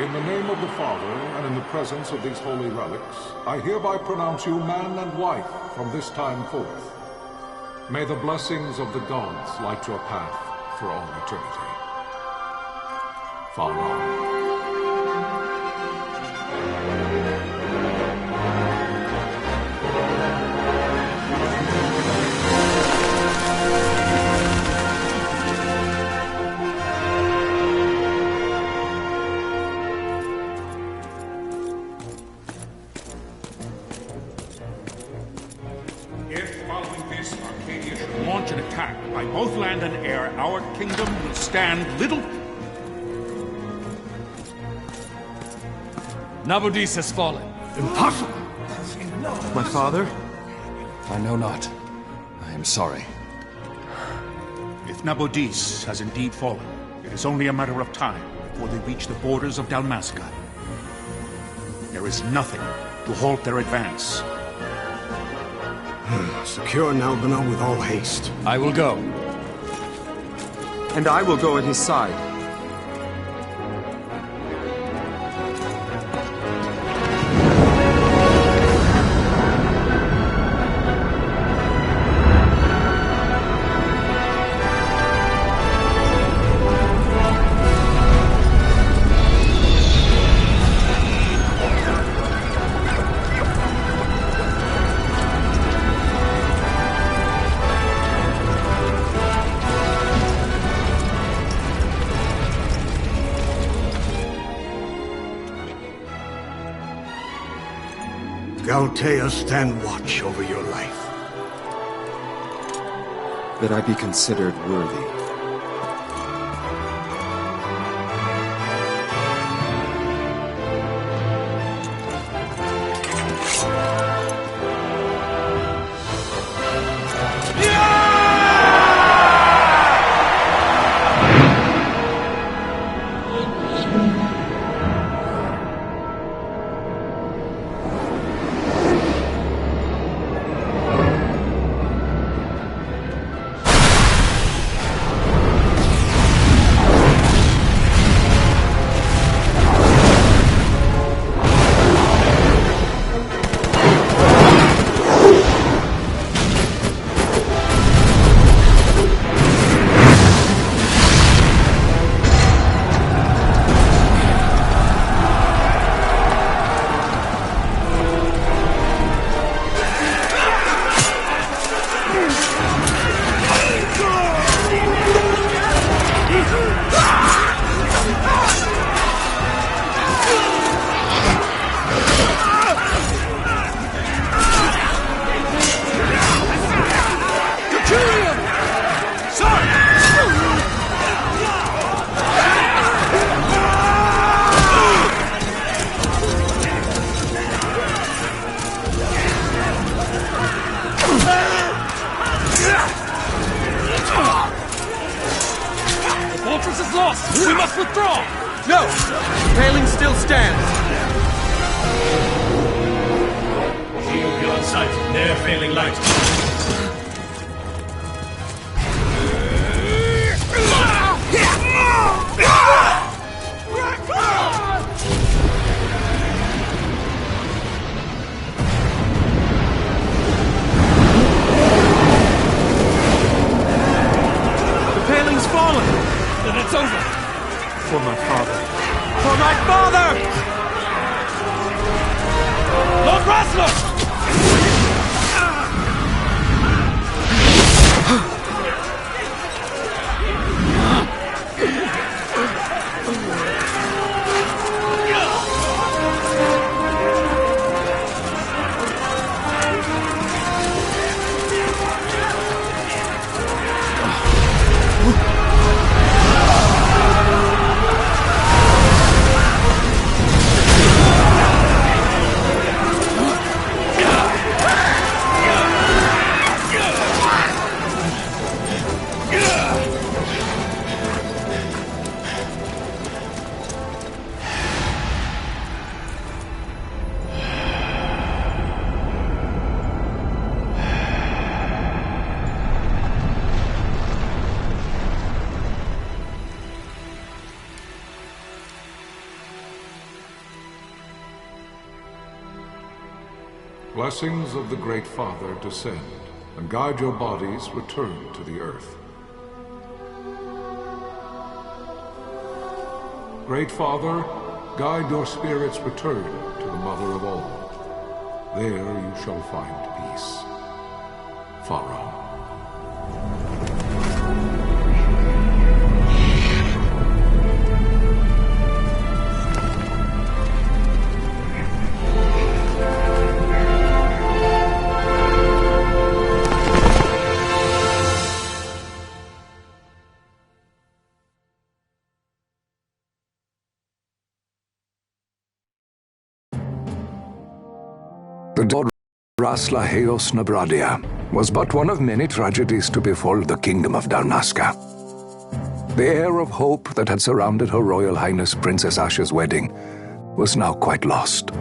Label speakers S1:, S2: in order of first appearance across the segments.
S1: In the name of the Father, and in the presence of these holy relics, I hereby pronounce you man and wife from this time forth. May the blessings of the gods light your path for all eternity. Farewell.
S2: By both land and air, our kingdom will stand little...
S3: Nabudis has fallen.
S2: Impossible!
S4: My father?
S3: I know not. I am sorry.
S2: If Nabudis has indeed fallen, it is only a matter of time before they reach the borders of Dalmasca. There is nothing to halt their advance.
S5: Secure Nalbina with all haste.
S3: I will go.
S4: And I will go at his side.
S5: Galtea, stand watch over your life.
S4: That I be considered worthy.
S3: We must withdraw!
S4: No! The paling still stands!
S6: Shield beyond sight, ne'er failing light.
S4: The paling's fallen!
S3: Then it's over!
S4: For my father. For my father!
S3: Lord Rasler!
S1: Blessings of the Great Father descend, and guide your bodies return to the earth. Great Father, guide your spirits return to the Mother of all. There you shall find peace. Pharaoh.
S7: The god Rasla Heos Nabradia was but one of many tragedies to befall the kingdom of Dalmasca. The air of hope that had surrounded Her Royal Highness Princess Asha's wedding was now quite lost.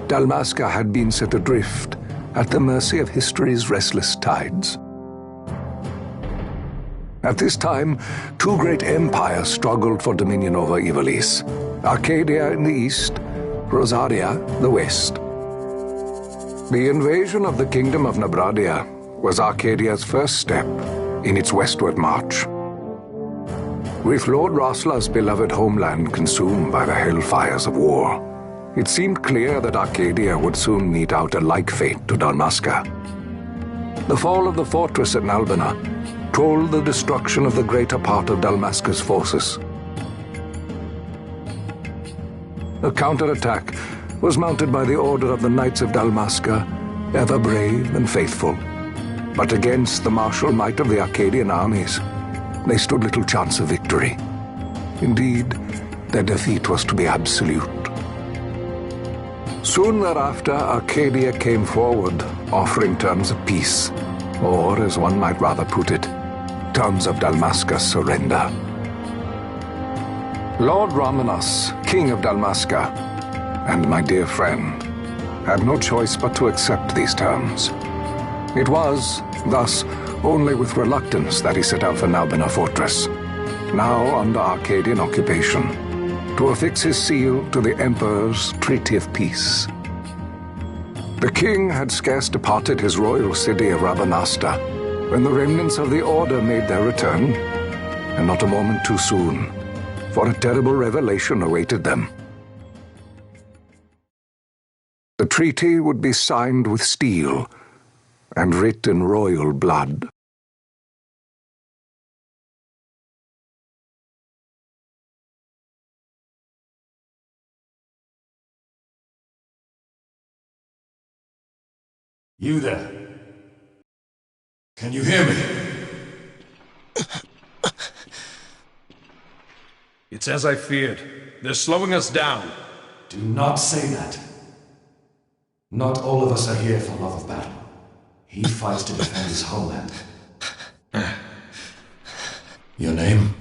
S7: Dalmasca had been set adrift at the mercy of history's restless tides. At this time, two great empires struggled for dominion over Ivalice: Arcadia in the east, Rosaria the west. The invasion of the Kingdom of Nabradia was Arcadia's first step in its westward march. With Lord Rasla's beloved homeland consumed by the hellfires of war, it seemed clear that Arcadia would soon mete out a like fate to Dalmasca. The fall of the fortress at Nalbina told the destruction of the greater part of Dalmasca's forces. A counterattack was mounted by the order of the Knights of Dalmasca, ever brave and faithful. But against the martial might of the Arcadian armies, they stood little chance of victory. Indeed, their defeat was to be absolute. Soon thereafter, Arcadia came forward, offering terms of peace, or, as one might rather put it, terms of Dalmasca's surrender. Lord Ramanas, King of Dalmasca, and my dear friend, had no choice but to accept these terms. It was, thus, only with reluctance that he set out for Nalbina Fortress, now under Arcadian occupation, to affix his seal to the Emperor's Treaty of Peace. The king had scarce departed his royal city of Rabanasta when the remnants of the Order made their return, and not a moment too soon, for a terrible revelation awaited them. The treaty would be signed with steel and writ in royal blood.
S6: You there? Can you hear me?
S4: It's as I feared. They're slowing us down.
S3: Do not say that. Not all of us are here for love of battle. He fights to defend his homeland.
S6: Your name?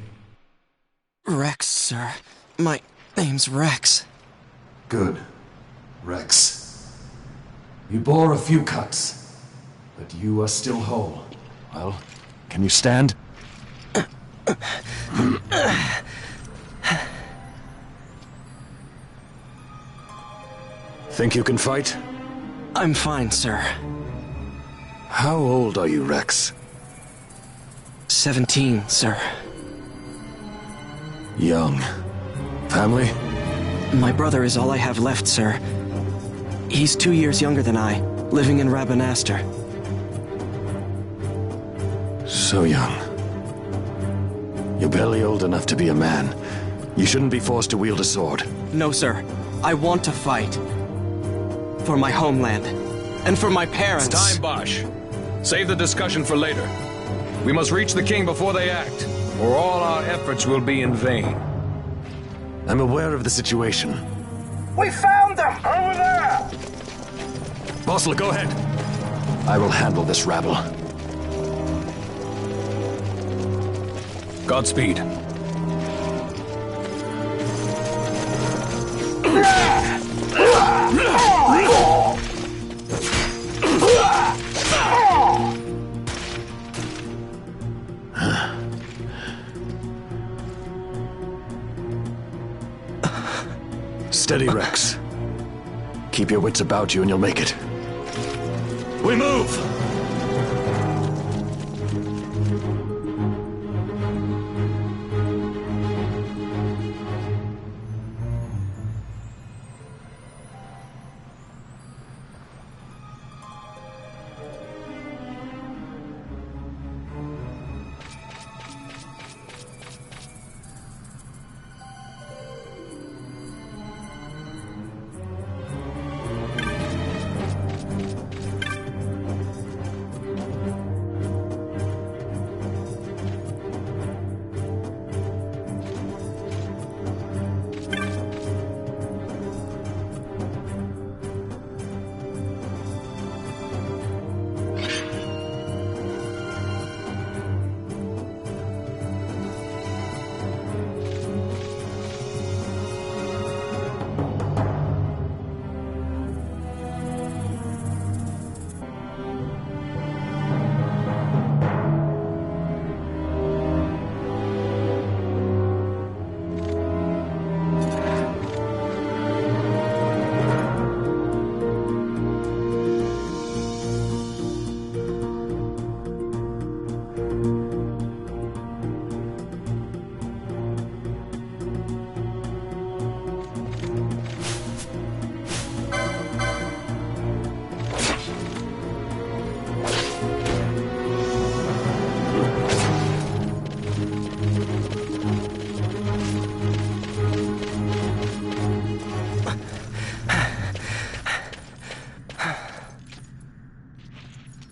S8: Rex, sir. My name's Rex.
S3: Good. Rex. You bore a few cuts, but you are still whole. Well, can you stand? Think you can fight?
S8: I'm fine, sir.
S3: How old are you, Rex?
S8: 17, sir.
S3: Young. Family?
S8: My brother is all I have left, sir. He's 2 years younger than I, living in Rabanastre.
S3: So young. You're barely old enough to be a man. You shouldn't be forced to wield a sword.
S8: No, sir. I want to fight. For my homeland. And for my parents.
S4: It's time, Bosch. Save the discussion for later. We must reach the king before they act, or all our efforts will be in vain.
S3: I'm aware of the situation.
S9: We found them! Over there!
S3: Bosler, go ahead. I will handle this rabble.
S4: Godspeed.
S3: Steady, Rex. Keep your wits about you and you'll make it. We move!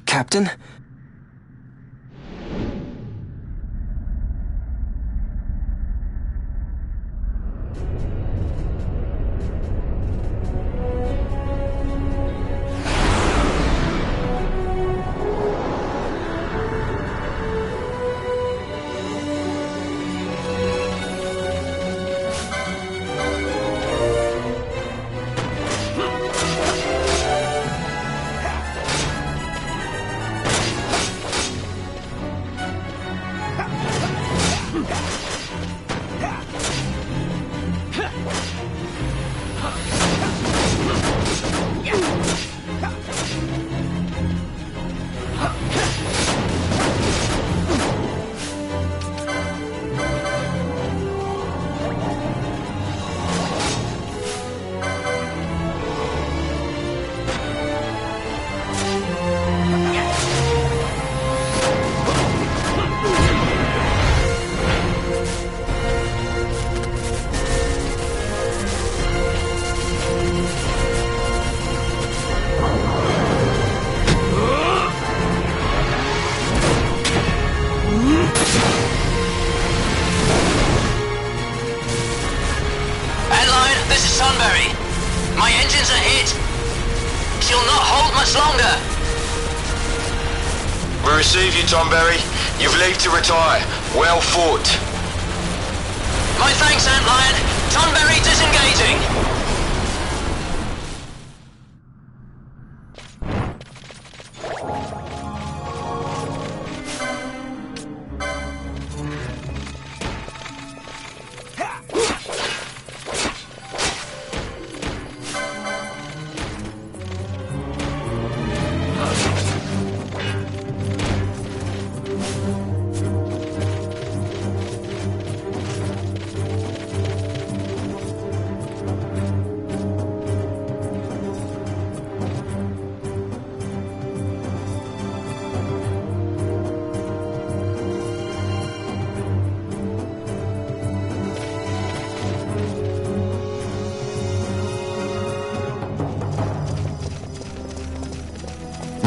S8: Captain?
S10: My engines are hit. She'll not hold much longer.
S11: We receive you, Tonberry. You've leave to retire. Well fought.
S10: My thanks, Antlion. Tonberry disengaging.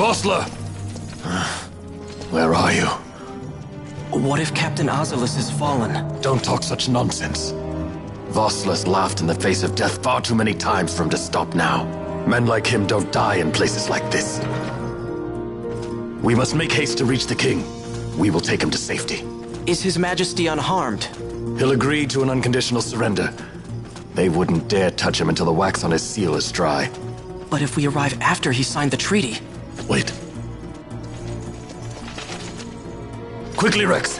S3: Vossler! Where are you?
S8: What if Captain Ivalice has fallen?
S3: Don't talk such nonsense. Vossler's laughed in the face of death far too many times for him to stop now. Men like him don't die in places like this. We must make haste to reach the king. We will take him to safety.
S8: Is His Majesty unharmed?
S3: He'll agree to an unconditional surrender. They wouldn't dare touch him until the wax on his seal is dry.
S8: But if we arrive after he signed the treaty...
S3: Wait. Quickly, Rex!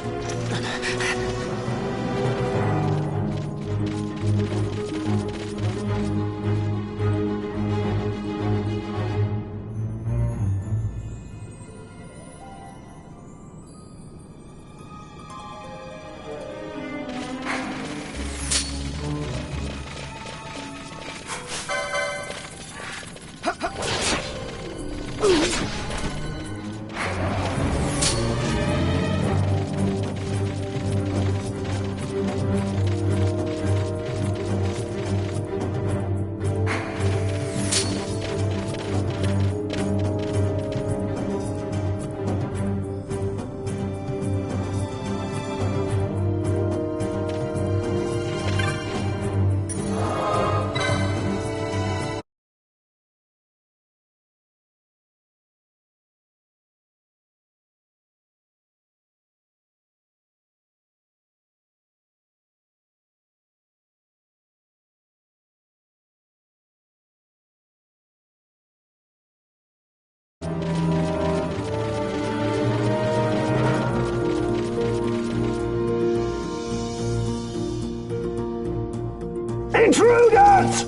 S9: Intruders!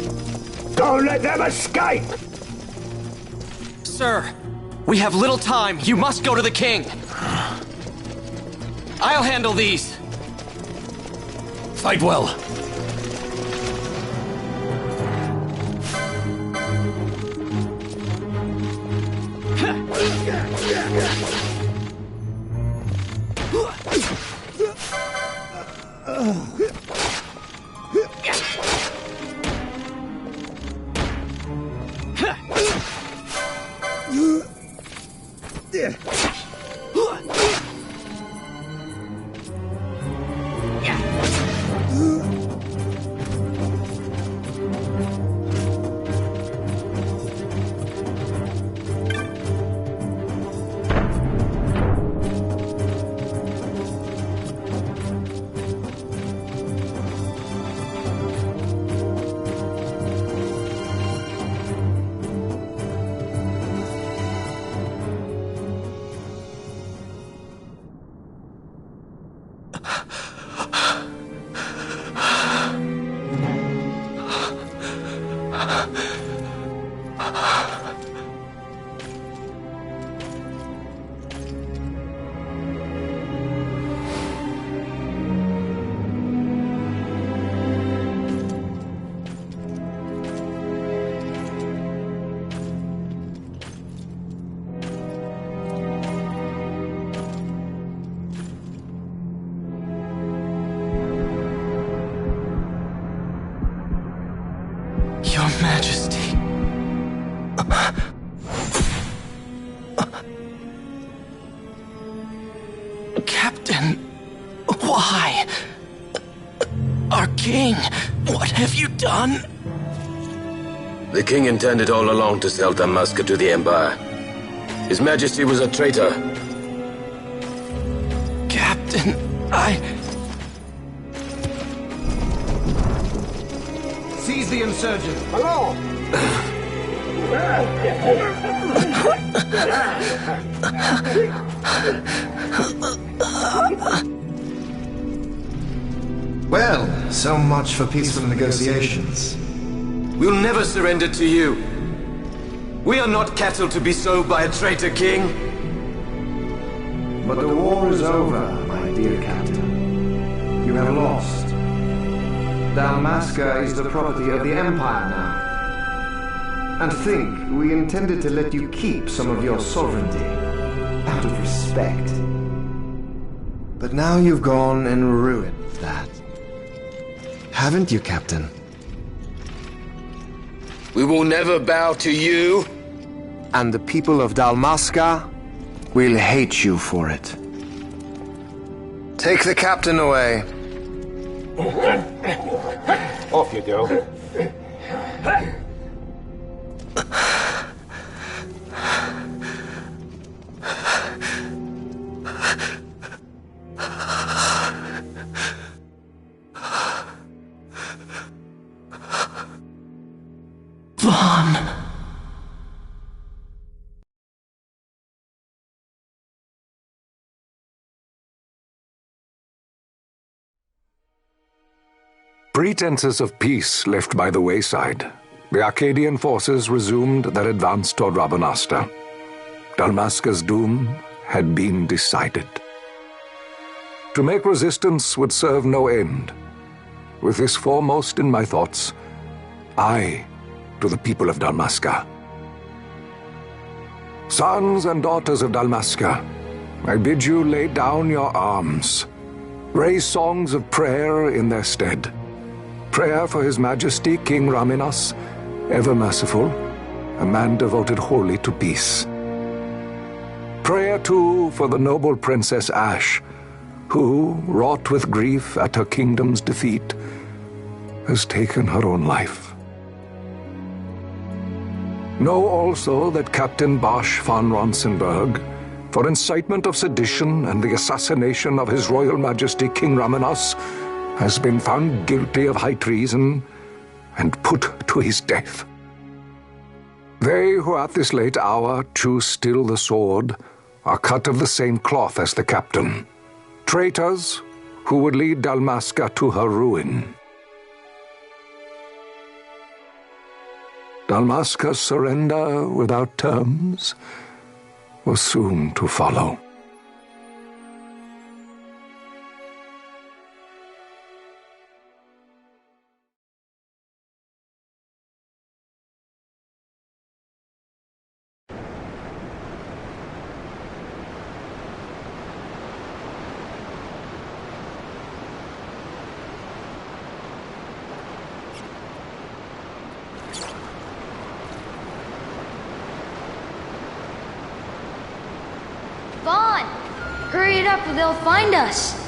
S9: Don't let them escape!
S8: Sir, we have little time. You must go to the king. I'll handle these.
S3: Fight well.
S8: Your Majesty. Captain, why? Our king, what have you done?
S11: The king intended all along to sell Damascus to the Empire. His Majesty was a traitor.
S8: Captain,
S9: Seize the insurgent! Hello!
S12: Well, so much for peaceful negotiations.
S11: We'll never surrender to you. We are not cattle to be sold by a traitor king.
S12: But the war is over, my dear captain. You have lost. Dalmasca is the property of the Empire now. And think, we intended to let you keep some of your sovereignty, out of respect. But now you've gone and ruined that. Haven't you, Captain?
S11: We will never bow to you.
S12: And the people of Dalmasca will hate you for it. Take the captain away.
S9: Off you go.
S8: Vaughn.
S7: Pretenses of peace left by the wayside, the Arcadian forces resumed their advance toward Rabanasta. Dalmasca's doom had been decided. To make resistance would serve no end. With this foremost in my thoughts, I to the people of Dalmasca. Sons and daughters of Dalmasca, I bid you lay down your arms. Raise songs of prayer in their stead. Prayer for His Majesty King Raminas, ever merciful, a man devoted wholly to peace. Prayer, too, for the noble Princess Ash, who, wrought with grief at her kingdom's defeat, has taken her own life. Know also that Captain Bosch von Ronsenberg, for incitement of sedition and the assassination of His Royal Majesty King Raminas, has been found guilty of high treason and put to his death. They who at this late hour choose still the sword are cut of the same cloth as the captain, traitors who would lead Dalmasca to her ruin. Dalmasca's surrender without terms was soon to follow.
S13: Vaughn! Hurry it up or they'll find us!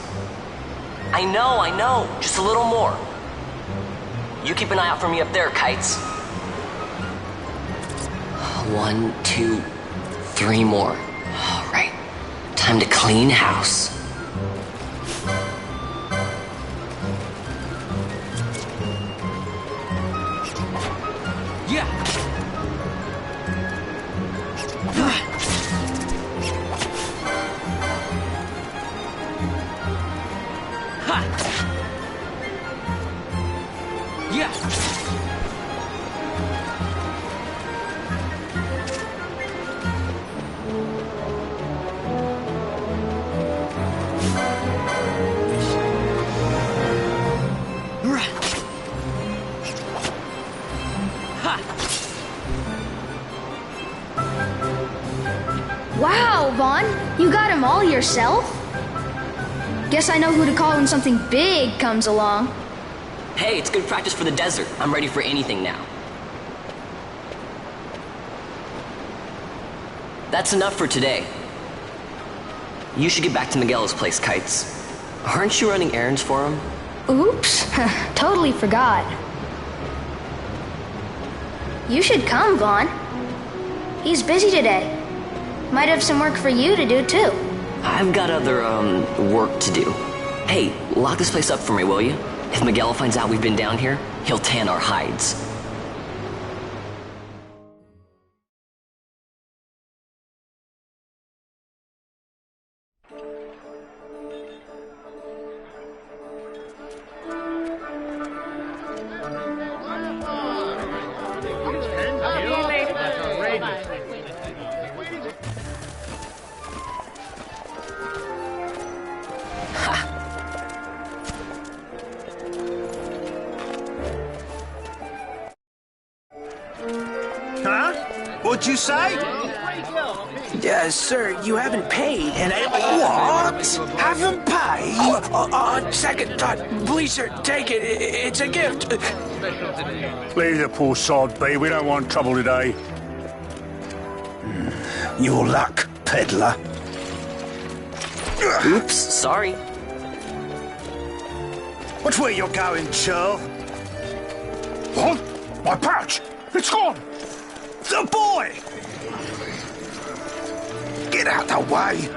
S10: I know. Just a little more. You keep an eye out for me up there, Kites. 1, 2, 3 more. All right. Time to clean house.
S6: Yeah! Yeah!
S13: Wow, Vaughn! You got him all yourself? Guess I know who to call when something big comes along.
S10: Hey, it's good practice for the desert. I'm ready for anything now. That's enough for today. You should get back to Miguel's place, Kites. Aren't you running errands for him?
S13: Oops, totally forgot. You should come, Vaughn. He's busy today. Might have some work for you to do, too.
S10: I've got other, work to do. Hey, lock this place up for me, will you? If Miguel finds out we've been down here, he'll tan our hides.
S14: What'd you say?
S15: Sir, you haven't paid, and I... What? Haven't paid? Second thought. Please, sir, take it. It's a gift.
S2: Leave the poor sod be. We don't want trouble today.
S15: Your luck, peddler.
S10: Oops, sorry.
S14: Which way you're going, churl?
S2: What? My pouch! It's gone!
S14: The boy! Get out the way!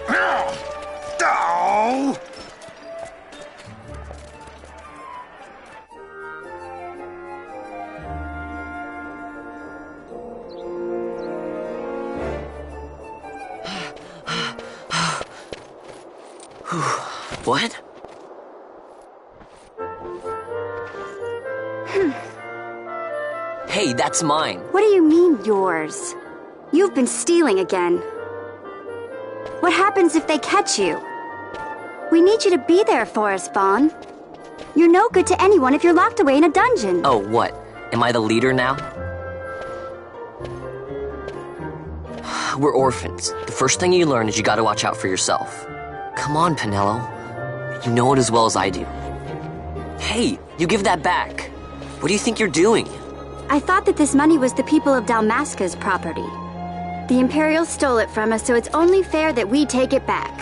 S14: Oh!
S10: What? Hey, that's mine.
S16: What do you mean, yours? You've been stealing again. What happens if they catch you? We need you to be there for us, Vaughn. You're no good to anyone if you're locked away in a dungeon.
S10: Oh, what? Am I the leader now? We're orphans. The first thing you learn is you gotta watch out for yourself. Come on, Pinello. You know it as well as I do. Hey, you give that back. What do you think you're doing?
S16: I thought that this money was the people of Dalmasca's property. The Imperials stole it from us, so it's only fair that we take it back.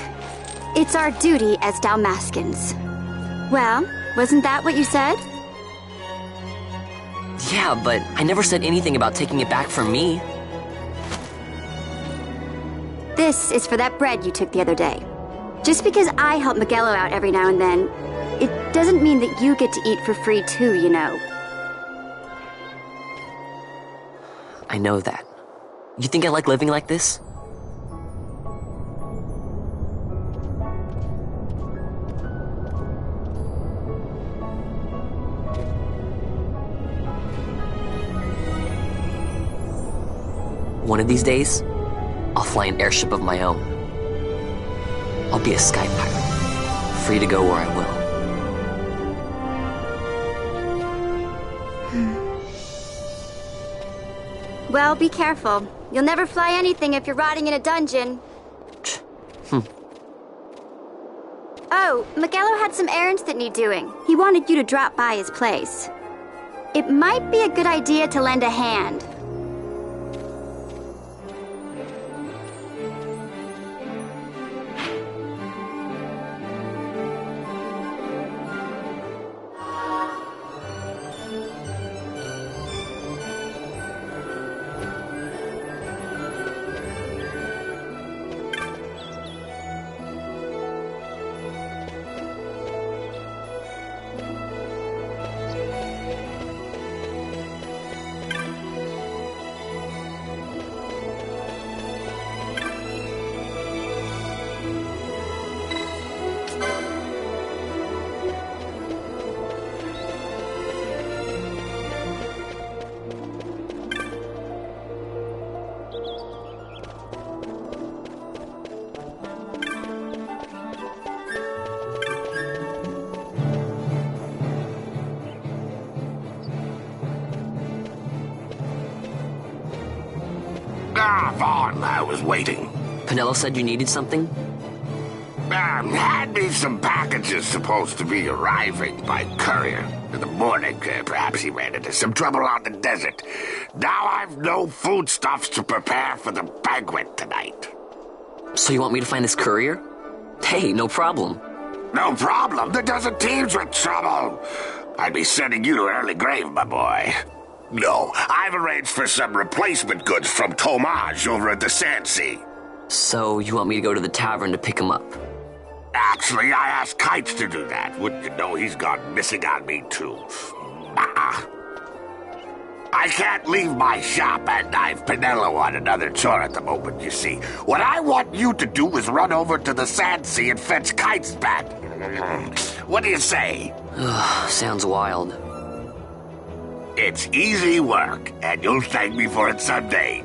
S16: It's our duty as Dalmascans. Well, wasn't that what you said?
S10: Yeah, but I never said anything about taking it back from me.
S16: This is for that bread you took the other day. Just because I help Miguelo out every now and then, it doesn't mean that you get to eat for free too, you know.
S10: I know that. You think I like living like this? One of these days, I'll fly an airship of my own. I'll be a sky pirate, free to go where I will.
S16: Well, be careful. You'll never fly anything if you're rotting in a dungeon. Oh, Miguelo had some errands that need doing. He wanted you to drop by his place. It might be a good idea to lend a hand.
S14: Vaughn, I was waiting.
S10: Pinello said you needed something?
S14: Had me some packages supposed to be arriving by courier. In the morning, perhaps he ran into some trouble on the desert. Now I've no foodstuffs to prepare for the banquet tonight.
S10: So you want me to find this courier? Hey, no problem.
S14: No problem. The desert teems with trouble. I'd be sending you to an early grave, my boy. No, I've arranged for some replacement goods from Tomage over at the Sand Sea.
S10: So you want me to go to the tavern to pick him up?
S14: Actually, I asked Kites to do that. Wouldn't you know he's gone missing on me, too. I can't leave my shop, and I've Pinello on another chore at the moment, you see. What I want you to do is run over to the Sand Sea and fetch Kites back. What do you say?
S10: Sounds wild.
S14: It's easy work, and you'll thank me for it someday.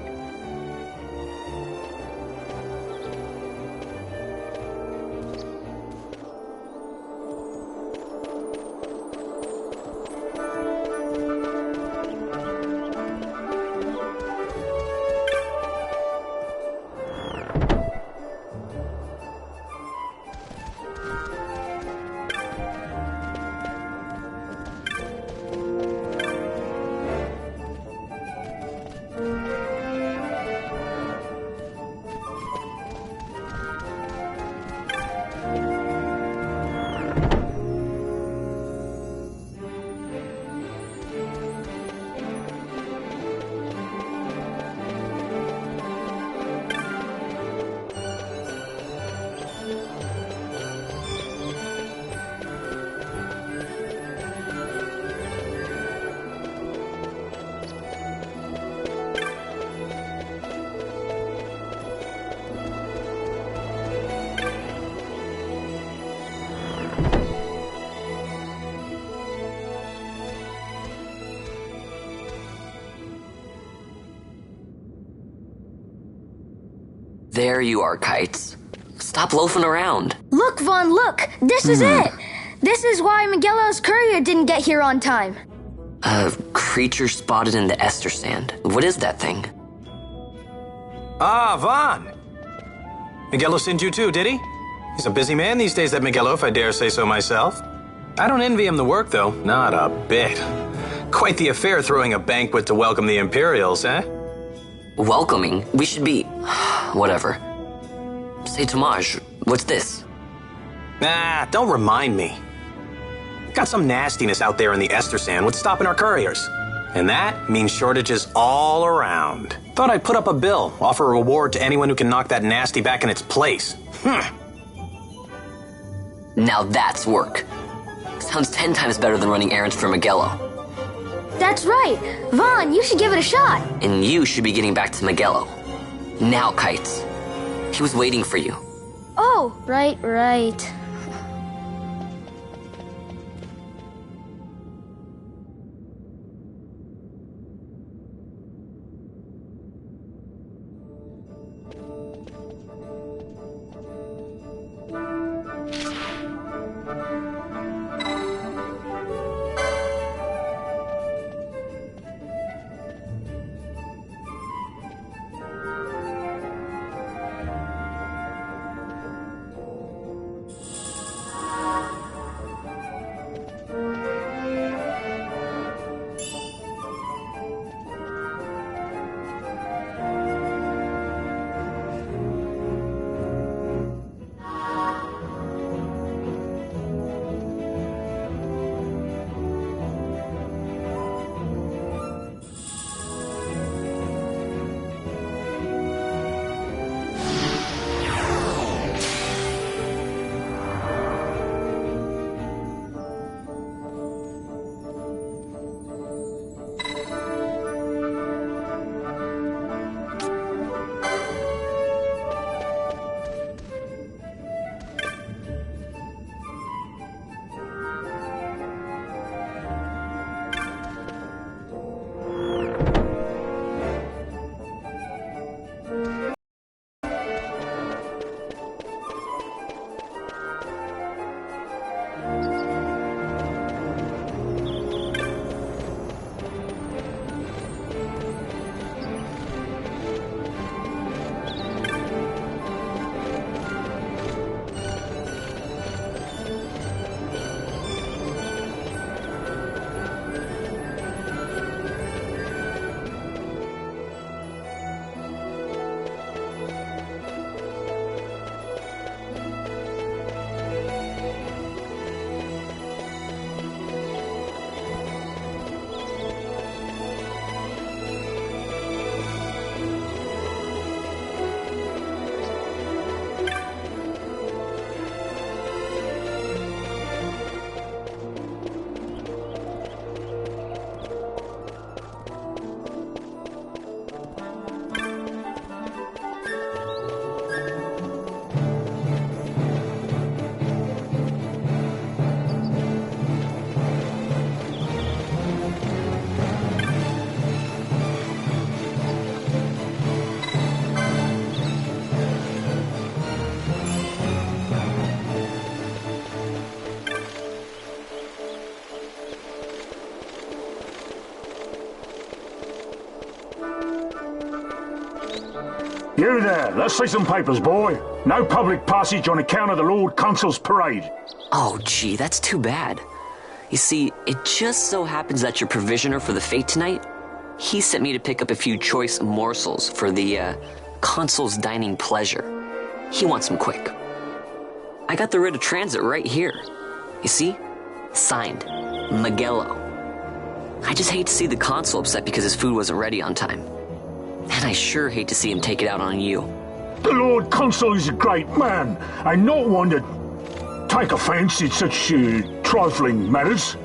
S10: There you are, Kites. Stop loafing around.
S13: Look, Vaughn, look! This is it! This is why Miguelo's courier didn't get here on time.
S10: A creature spotted in the Ester Sand. What is that thing?
S17: Ah, Vaughn! Miguelo sent you too, did he? He's a busy man these days, that Miguelo, if I dare say so myself. I don't envy him the work, though. Not a bit. Quite the affair throwing a banquet to welcome the Imperials, eh?
S10: Welcoming? We should be... whatever. Say, Tomaj, what's this?
S17: Nah, don't remind me. Got some nastiness out there in the Ester Sand. What's stopping our couriers? And that means shortages all around. Thought I'd put up a bill, offer a reward to anyone who can knock that nasty back in its place.
S10: Now that's work. Sounds 10 times better than running errands for Miguelo.
S13: That's right. Vaughn, you should give it a shot.
S10: And you should be getting back to Miguelo. Now, Kites. He was waiting for you.
S13: Oh, right.
S18: You there, let's see some papers, boy. No public passage on account of the Lord Consul's parade.
S10: Oh, gee, that's too bad. You see, it just so happens that your provisioner for the fete tonight, he sent me to pick up a few choice morsels for the, Consul's dining pleasure. He wants them quick. I got the writ of transit right here. You see? Signed, Miguelo. I just hate to see the Consul upset because his food wasn't ready on time. And I sure hate to see him take it out on you.
S18: The Lord Consul is a great man, and not one to take offence in such trifling matters.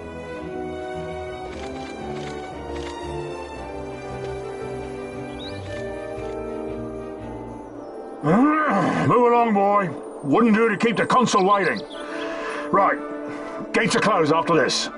S18: Move along, boy. Wouldn't do to keep the Consul waiting. Right, gates are closed after this.